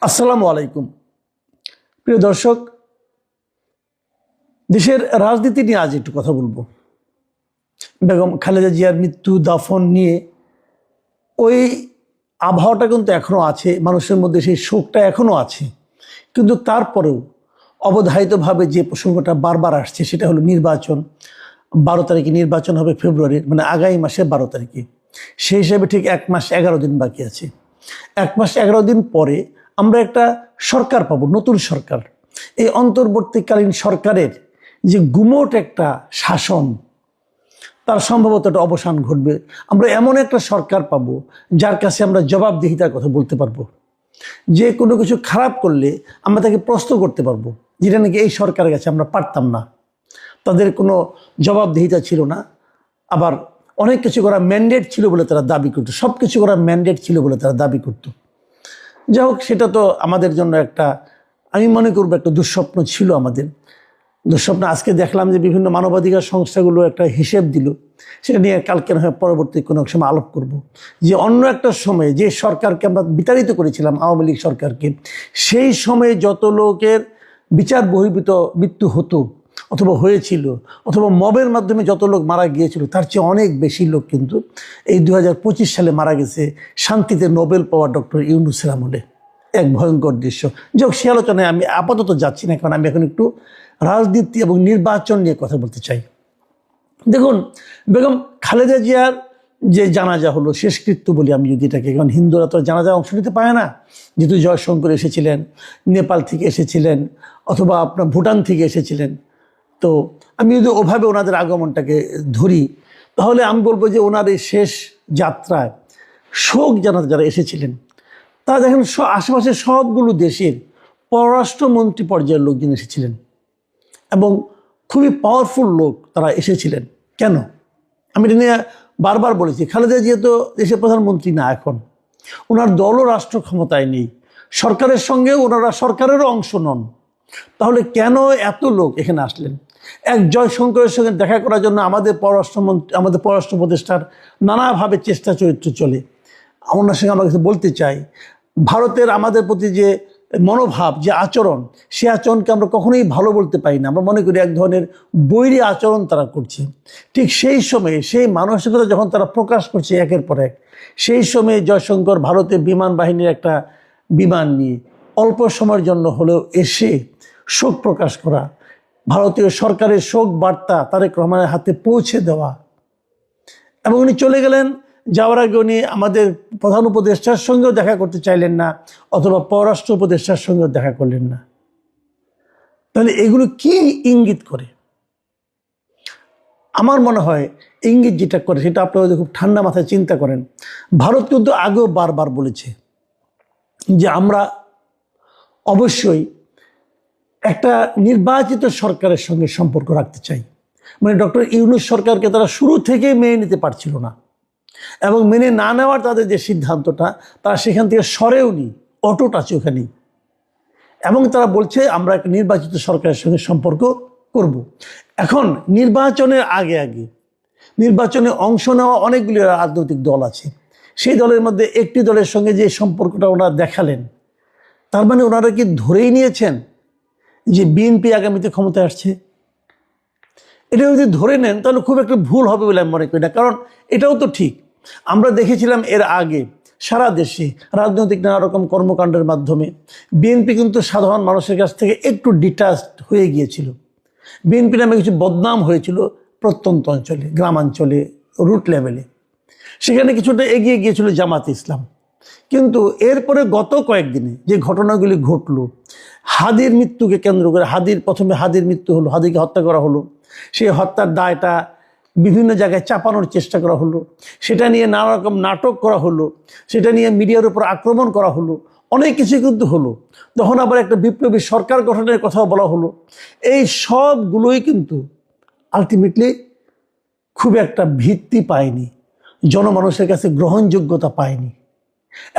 আসসালামু আলাইকুম প্রিয় দর্শক, দেশের রাজনীতি নিয়ে আজ একটু কথা বলবো। বেগম খালেদা জিয়ার মৃত্যু দাফন নিয়ে ওই আবহাওয়াটা কিন্তু এখনো আছে, মানুষের মধ্যে সেই শোকটা এখনো আছে। কিন্তু তারপরেও অবধারিতভাবে যে প্রসঙ্গটা বারবার আসছে সেটা হলো নির্বাচন। 12 তারিখে নির্বাচন হবে, ফেব্রুয়ারির, মানে আগামী মাসের 12 তারিখে। সেই হিসাবে ঠিক 1 মাস 11 দিন বাকি আছে। 1 মাস 11 দিন পরে আমরা একটা সরকার পাবো, নতুন সরকার। এই অন্তর্বর্তীকালীন সরকারের যে গুমোট একটা শাসন, তার সম্ভবত একটা অবসান ঘটবে। আমরা এমন একটা সরকার পাবো যার কাছে আমরা জবাবদিহিতার কথা বলতে পারবো। যে কোনো কিছু খারাপ করলে আমরা তাকে প্রশ্ন করতে পারবো, যেটা নাকি এই সরকারের কাছে আমরা পারতাম না। তাদের কোনো জবাবদিহিতা ছিল না। আবার অনেক কিছু করা ম্যান্ডেট ছিল বলে তারা দাবি করতো, সব কিছু করা ম্যান্ডেট ছিল বলে তারা দাবি করতো। যাই হোক, সেটা তো আমাদের জন্য একটা, আমি মনে করবো একটা দুঃস্বপ্ন ছিল আমাদের। দুঃস্বপ্ন আজকে দেখলাম যে বিভিন্ন মানবাধিকার সংস্থাগুলো একটা হিসেব দিল, সেটা নিয়ে কালকে নয় পরবর্তী কোনো এক সময় আলাপ করব। যে অন্য একটা সময়ে যে সরকারকে আমরা বিতাড়িত করেছিলাম, আওয়ামী লীগ সরকারকে, সেই সময়ে যত লোকের বিচার বহির্ভূত মৃত্যু হতো অথবা হয়েছিল, অথবা মবের মাধ্যমে যত লোক মারা গিয়েছিল, তার চেয়ে অনেক বেশি লোক কিন্তু এই 2025 সালে মারা গেছে শান্তিতে নোবেল পাওয়া ডক্টর ইউনূসের আমলে। এক ভয়ঙ্কর দৃশ্য। যাক, সে আলোচনায় আমি আপাতত যাচ্ছি না, কারণ আমি এখন একটু রাজনীতি এবং নির্বাচন নিয়ে কথা বলতে চাই। দেখুন, বেগম খালেদা জিয়ার যে জানাজা হলো, শেষকৃত্য বলি আমি যদি এটাকে, কারণ হিন্দুরা তো জানাজা অংশ নিতে পারে না। যেহেতু জয়শঙ্কর এসেছিলেন, নেপাল থেকে এসেছিলেন, অথবা আপনার ভুটান থেকে এসেছিলেন, তো আমি যদি ওভাবে ওনাদের আগমনটাকে ধরি, তাহলে আমি বলবো যে ওনার এই শেষ যাত্রায় শোক জানাতে যারা এসেছিলেন, তারা দেখেন আশেপাশে সবগুলো দেশের পররাষ্ট্রমন্ত্রী পর্যায়ের লোকজন এসেছিলেন এবং খুবই পাওয়ারফুল লোক তারা এসেছিলেন। কেন? আমি এটা নিয়ে বারবার বলেছি, খালেদা জিয়া তো দেশের প্রধানমন্ত্রী না, এখন ওনার দলও রাষ্ট্র ক্ষমতায় নেই, সরকারের সঙ্গে ওনারা সরকারেরও অংশ নন। তাহলে কেন এত লোক এখানে আসলেন? এক জয়শঙ্করের সঙ্গে দেখা করার জন্য আমাদের পররাষ্ট্র উপদেষ্টার নানাভাবে চেষ্টা চরিত্র চলে। ওনার সঙ্গে আমরা কিছু বলতে চাই, ভারতের আমাদের প্রতি যে মনোভাব, যে আচরণ, সে আচরণকে আমরা কখনোই ভালো বলতে পারি না। আমরা মনে করি এক ধরনের বৈরী আচরণ তারা করছে। ঠিক সেই সময়ে সেই মানসিকতা যখন তারা প্রকাশ করছে একের পর এক, সেই সময়ে জয়শঙ্কর ভারতের বিমান বাহিনীর একটা বিমান নিয়ে অল্প সময়ের জন্য হলেও এসে শোক প্রকাশ করা, ভারতীয় সরকারের শোক বার্তা তারেক রহমানের হাতে পৌঁছে দেওয়া, এবং উনি চলে গেলেন। যাওয়ার আগে উনি আমাদের প্রধান উপদেষ্টার সঙ্গেও দেখা করতে চাইলেন না, অথবা পররাষ্ট্র উপদেষ্টার সঙ্গেও দেখা করলেন না। তাহলে এগুলো কি ইঙ্গিত করে? আমার মনে হয় ইঙ্গিত যেটা করে সেটা আপনারা যদি খুব ঠান্ডা মাথায় চিন্তা করেন, ভারত কিন্তু আগেও বারবার বলেছে যে আমরা অবশ্যই একটা নির্বাচিত সরকারের সঙ্গে সম্পর্ক রাখতে চাই। মানে ডক্টর ইউনূস সরকারকে তারা শুরু থেকেই মেনে নিতে পারছিল না, এবং মেনে না নেওয়ার তাদের যে সিদ্ধান্তটা, তারা সেখান থেকে সরেও নি, অটুট আছে ওখানেই। এবং তারা বলছে আমরা একটা নির্বাচিত সরকারের সঙ্গে সম্পর্ক করব। এখন নির্বাচনের আগে নির্বাচনে অংশ নেওয়া অনেকগুলি রাজনৈতিক দল আছে। সেই দলের মধ্যে একটি দলের সঙ্গে যে সম্পর্কটা ওনারা দেখালেন, তার মানে ওনারা কি ধরেই নিয়েছেন যে বিএনপি আগামীতে ক্ষমতায় আসছে? এটা যদি ধরে নেন তাহলে খুব একটা ভুল হবে বলে আমি মনে করি না। কারণ এটাও তো ঠিক, আমরা দেখেছিলাম এর আগে সারা দেশে রাজনৈতিক নানা রকম কর্মকাণ্ডের মাধ্যমে বিএনপি কিন্তু সাধারণ মানুষের কাছ থেকে একটু ডিটাচড হয়ে গিয়েছিল। বিএনপি নামে কিছু বদনাম হয়েছিল প্রত্যন্ত অঞ্চলে, গ্রামাঞ্চলে, রুট লেভেলে। সেখানে কিছুটা এগিয়ে গিয়েছিল জামাতে ইসলাম। কিন্তু এরপরে গত কয়েকদিনে যে ঘটনাগুলি ঘটলো, হাদির মৃত্যুকে কেন্দ্র করে, প্রথমে হাদির মৃত্যু হলো, হাদিকে হত্যা করা হলো, সেই হত্যার দায়টা বিভিন্ন জায়গায় চাপানোর চেষ্টা করা হলো, সেটা নিয়ে নানা রকম নাটক করা হলো, সেটা নিয়ে মিডিয়ার উপর আক্রমণ করা হলো, অনেক কিছু কিন্তু হলো। তখন আবার একটা বিপ্লবী সরকার গঠনের কথাও বলা হলো। এই সবগুলোই কিন্তু আলটিমেটলি খুব একটা ভিত্তি পায়নি, জনমানুষের কাছে গ্রহণযোগ্যতা পায়নি।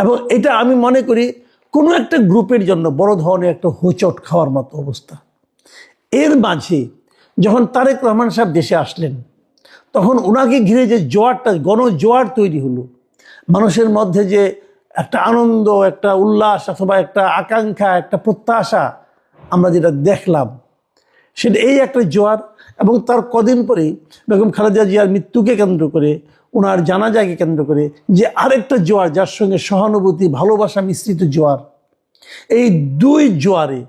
এবং এটা আমি মনে করি কোনো একটা গ্রুপের জন্য বড় ধরনের একটা হোঁচট খাওয়ার মতো অবস্থা। এর মাঝে যখন তারেক রহমান সাহেব দেশে আসলেন, তখন ওনাকে ঘিরে যে জোয়ারটা, গণজোয়ার তৈরি হলো, মানুষের মধ্যে যে একটা আনন্দ, একটা উল্লাস অথবা একটা আকাঙ্ক্ষা, একটা প্রত্যাশা আমরা যেটা দেখলাম, সেটা এই একটা জোয়ার। এবং তার কদিন পরেই বেগম খালেদা জিয়ার মৃত্যুকে কেন্দ্র করে, ওনার জানাজাকে কেন্দ্র করে যে আরেকটা জোয়ার, যার সঙ্গে সহানুভূতি, ভালোবাসা মিশ্রিত জোয়ার, এই দুই জোয়ারে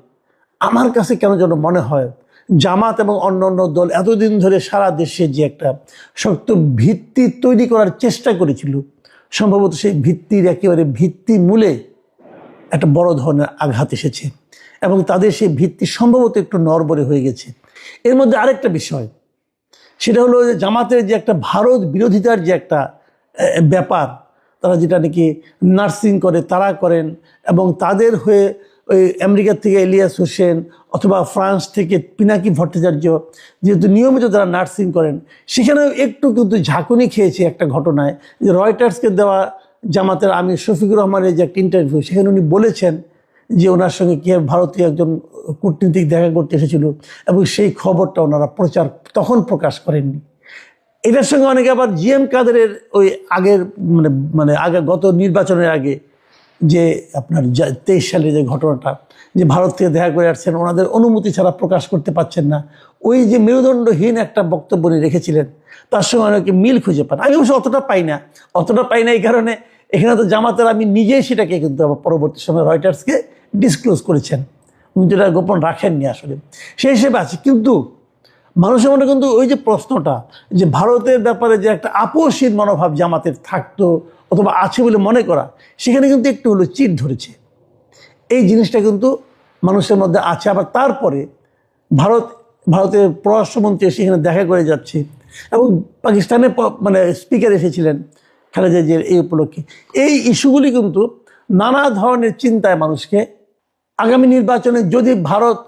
আমার কাছে কেন যেন মনে হয় জামাত এবং অন্যান্য দল এতদিন ধরে সারা দেশে যে একটা শক্ত ভিত্তি তৈরি করার চেষ্টা করেছিল, সম্ভবত সেই ভিত্তির একেবারে ভিত্তি মূলে একটা বড় ধরনের আঘাত এসেছে এবং তাদের সেই ভিত্তি সম্ভবত একটু নড়বড়ে হয়ে গেছে। এর মধ্যে আরেকটা বিষয়, সেটা হলো যে জামাতের যে একটা ভারত বিরোধিতার যে একটা ব্যাপার, তারা যেটা নাকি নার্সিং করে তারা করেন, এবং তাদের হয়ে ওই আমেরিকা থেকে ইলিয়াস হোসেন অথবা ফ্রান্স থেকে পিনাকি ভট্টাচার্য যেহেতু নিয়মিত তারা নার্সিং করেন, সেখানেও একটু কিন্তু ঝাঁকুনি খেয়েছে একটা ঘটনায়, যে রয়টার্সকে দেওয়া জামাতের আমির শফিকুর রহমানের যে একটা ইন্টারভিউ, সেখানে উনি বলেছেন যে ওনার সঙ্গে কীভাবে ভারতীয় একজন কূটনীতিক দেখা করতে এসেছিল, এবং সেই খবরটা ওনারা তখন প্রকাশ করেননি। এটার সঙ্গে অনেকে আবার জিএম কাদেরের ওই আগের আগে গত নির্বাচনের আগে যে আপনার 23 সালে যে ঘটনাটা, যে ভারত থেকে দেখা করে আসছেন, ওনাদের অনুমতি ছাড়া প্রকাশ করতে পারছেন না, ওই যে মেরুদণ্ডহীন একটা বক্তব্য উনি রেখেছিলেন, তার সঙ্গে অনেকে মিল খুঁজে পান। আমি অবশ্য অতটা পাই না এই কারণে এখানে তো জামাতের আমি নিজেই সেটাকে কিন্তু আবার পরবর্তী সময় রয়টার্সকে ডিসক্লোজ করেছেন, উনি যেটা গোপন রাখেননি আসলে, সেই হিসেবে আছে। কিন্তু মানুষের মনে কিন্তু ওই যে প্রশ্নটা, যে ভারতের ব্যাপারে যে একটা আপোষহীন মনোভাব জামাতের থাকতো অথবা আছে বলে মনে করা, সেখানে কিন্তু একটু হলো চিট ধরেছে। এই জিনিসটা কিন্তু মানুষের মধ্যে আছে। আবার তারপরে ভারতের পররাষ্ট্রমন্ত্রী সেখানে দেখা করে যাচ্ছে, এবং পাকিস্তানের স্পিকার এসেছিলেন খালেদা জিয়ার এই উপলক্ষে। এই ইস্যুগুলি কিন্তু নানা ধরনের চিন্তায় মানুষকে আগামী নির্বাচনে যদি ভারত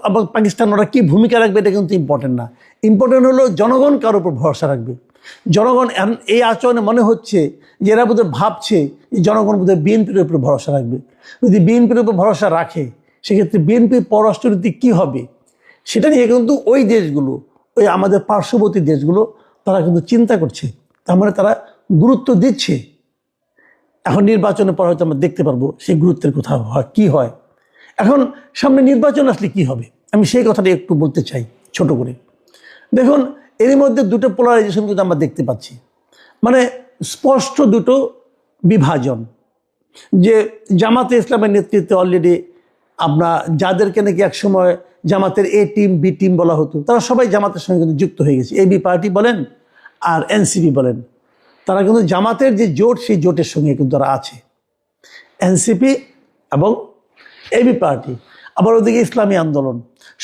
এবং পাকিস্তান ওরা কী ভূমিকা রাখবে এটা কিন্তু ইম্পর্টেন্ট না। ইম্পর্টেন্ট হলো জনগণ কার উপর ভরসা রাখবে। জনগণ এই আচরণে মনে হচ্ছে যে এরা বোধহয় ভাবছে যে জনগণ বোধহয় বিএনপির উপর ভরসা রাখবে। যদি বিএনপির উপর ভরসা রাখে, সেক্ষেত্রে বিএনপির পররাষ্ট্রনীতি কী হবে সেটা নিয়ে কিন্তু ওই দেশগুলো, ওই আমাদের পার্শ্ববর্তী দেশগুলো, তারা কিন্তু চিন্তা করছে। তার মানে তারা গুরুত্ব দিচ্ছে। এখন নির্বাচনের পর হয়তো আমরা দেখতে পারবো সেই গুরুত্বের কথা কি হয়। এখন সামনে নির্বাচন আসলে কি হবে, আমি সেই কথাটা একটু বলতে চাই ছোট করে। দেখুন, এর মধ্যে দুটো পোলারাইজেশন কিন্তু আমরা দেখতে পাচ্ছি, স্পষ্ট দুটো বিভাজন। যে জামাতে ইসলামের নেতৃত্বে অলরেডি আমরা যাদেরকে নাকি একসময় জামাতের এ টিম বি টিম বলা হতো, তারা সবাই জামাতের সঙ্গে কিন্তু যুক্ত হয়ে গেছে। এবি পার্টি বলেন আর এনসিপি বলেন, তারা কিন্তু জামাতের যে জোট, সেই জোটের সঙ্গে কিন্তু তারা আছে, এনসিপি এবং এবি পার্টি, আবার ওদিকে ইসলামী আন্দোলন,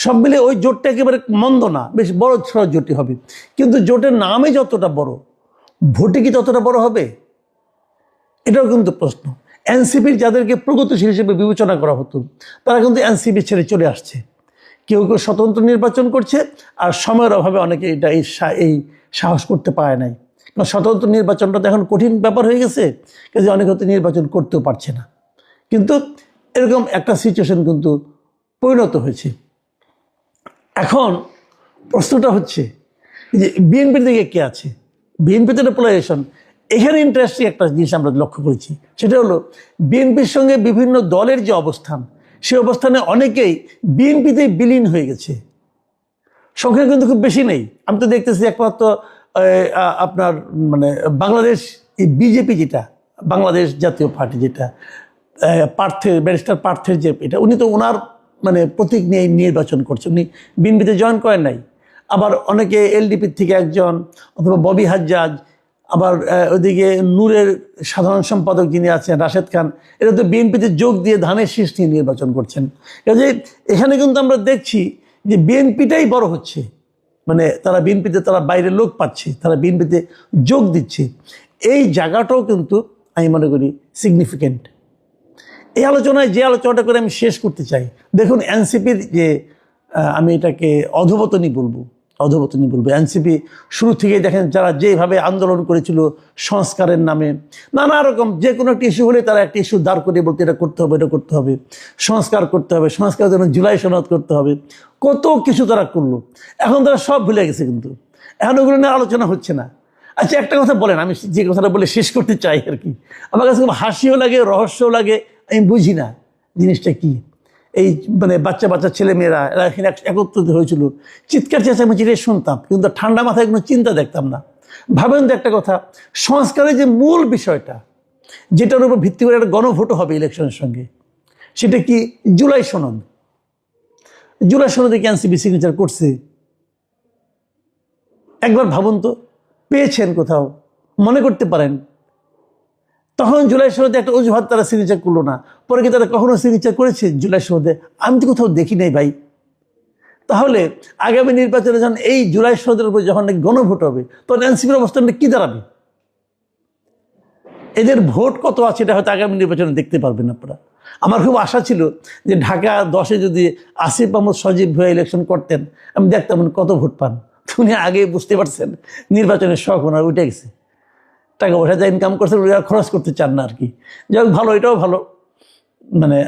সব মিলে ওই জোটটা একেবারে মন্দ না, বেশ বড় ছড়া জোটই হবে। কিন্তু জোটের নামে যতটা বড়, ভোটে কি ততটা বড় হবে, এটাও কিন্তু প্রশ্ন। এনসিপির যাদেরকে প্রগতিশীল হিসেবে বিবেচনা করা হতো, তারা কিন্তু এনসিপি ছেড়ে চলে আসছে। কেউ কেউ স্বতন্ত্র নির্বাচন করছে, আর সময়ের অভাবে অনেকে এই সাহস করতে পারে নাই। কারণ স্বতন্ত্র নির্বাচনটা তো এখন কঠিন ব্যাপার হয়ে গেছে, কাজে অনেকে হয়তো নির্বাচন করতেও পারছে না। কিন্তু এরকম একটা সিচুয়েশন কিন্তু পরিণত হয়েছে। এখন প্রশ্নটা হচ্ছে যে বিএনপির দিকে কে আছে, বিএনপিতে পোলারাইজেশন। এখানে ইন্টারেস্টিং একটা জিনিস আমরা লক্ষ্য করেছি, সেটা হলো বিএনপির সঙ্গে বিভিন্ন দলের যে অবস্থান, সেই অবস্থানে অনেকেই বিএনপিতে বিলীন হয়ে গেছে। সংখ্যা কিন্তু খুব বেশি নেই। আমি তো দেখতেছি একমাত্র আপনার বাংলাদেশ বিজেপি, যেটা বাংলাদেশ জাতীয় পার্টি, যেটা ব্যারিস্টার পার্থের যে এটা, উনি তো ওনার প্রতীক নিয়ে নির্বাচন করছে, উনি বিএনপিতে জয়েন করেন নাই। আবার অনেকে এলডিপির থেকে একজন, অথবা ববি হাজ্জাজ, আবার ওইদিকে নূরের সাধারণ সম্পাদক যিনি আছেন রাশেদ খান, এরা তো বিএনপিতে যোগ দিয়ে ধানের শীষ নিয়ে নির্বাচন করছেন। কাজে এখানে কিন্তু আমরা দেখছি যে বিএনপিটাই বড় হচ্ছে, তারা বিএনপিতে তারা বাইরের লোক পাচ্ছে, তারা বিএনপিতে যোগ দিচ্ছে। এই জায়গাটাও কিন্তু আমি মনে করি সিগনিফিকেন্ট। এই আলোচনায় যে আলোচনাটা করে আমি শেষ করতে চাই, দেখুন এনসিপির যে আমি এটাকে অধোবতনী বলবো। এনসিপি শুরু থেকেই দেখেন, যারা যেভাবে আন্দোলন করেছিল সংস্কারের নামে, নানা রকম যে কোনো একটা ইস্যু হলে তারা একটা ইস্যু দাঁড় করে বলতে এটা করতে হবে, এটা করতে হবে, সংস্কার করতে হবে, সংস্কারের জন্য জুলাই সনদ করতে হবে, কত কিছু তারা করলো। এখন তারা সব ভুলে গেছে, কিন্তু এখন ওগুলো নিয়ে আলোচনা হচ্ছে না। আচ্ছা একটা কথা বলেন, আমি যে কথাটা বলে শেষ করতে চাই আর কি, আমার কাছে খুব হাসিও লাগে, রহস্যও লাগে, আমি বুঝি না জিনিসটা কি। এই মানে বাচ্চা বাচ্চা ছেলেমেয়েরা এরা এখানে একত্রিত হয়েছিল, চিৎকার চেঁচামেচি শুনতাম, কিন্তু ঠান্ডা মাথায় কোনো চিন্তা দেখতাম না। ভাবেন তো একটা কথা, সংস্কারের যে মূল বিষয়টা, যেটার উপর ভিত্তি করে একটা গণভোটও হবে ইলেকশনের সঙ্গে, সেটা কি? জুলাই সনদ। জুলাই সনদে কি এনসিপি সিগনেচার করছে? একবার ভাবুন তো, পেয়েছেন কোথাও? মনে করতে পারেন তখন জুলাই সনদে একটা অজুহাত তারা সিগনেচার করলো না, পরে কি তারা কখনো সিগনেচার করেছে জুলাই সনদে? আমি তো কোথাও দেখি নাই ভাই। তাহলে আগামী নির্বাচনে যখন এই জুলাই সনদের উপর যখন গণভোট হবে, তখন এনসিপির অবস্থানটা কি দাঁড়াবে? এদের ভোট কত আছে এটা হয়তো আগামী নির্বাচনে দেখতে পারবেন আপনারা। আমার খুব আশা ছিল যে ঢাকা 10-এ যদি আসিফ মাহমুদ সজীব ভাই ইলেকশন করতেন, আমি দেখতাম কত ভোট পান। উনি আগে বুঝতে পারছেন নির্বাচনের শখ ওনার উঠে গেছে, টাকা পয়সা যা ইনকাম করছেন ওরা খরচ করতে চান না আর কি। যাই হোক, ভালো, এটাও ভালো। মানে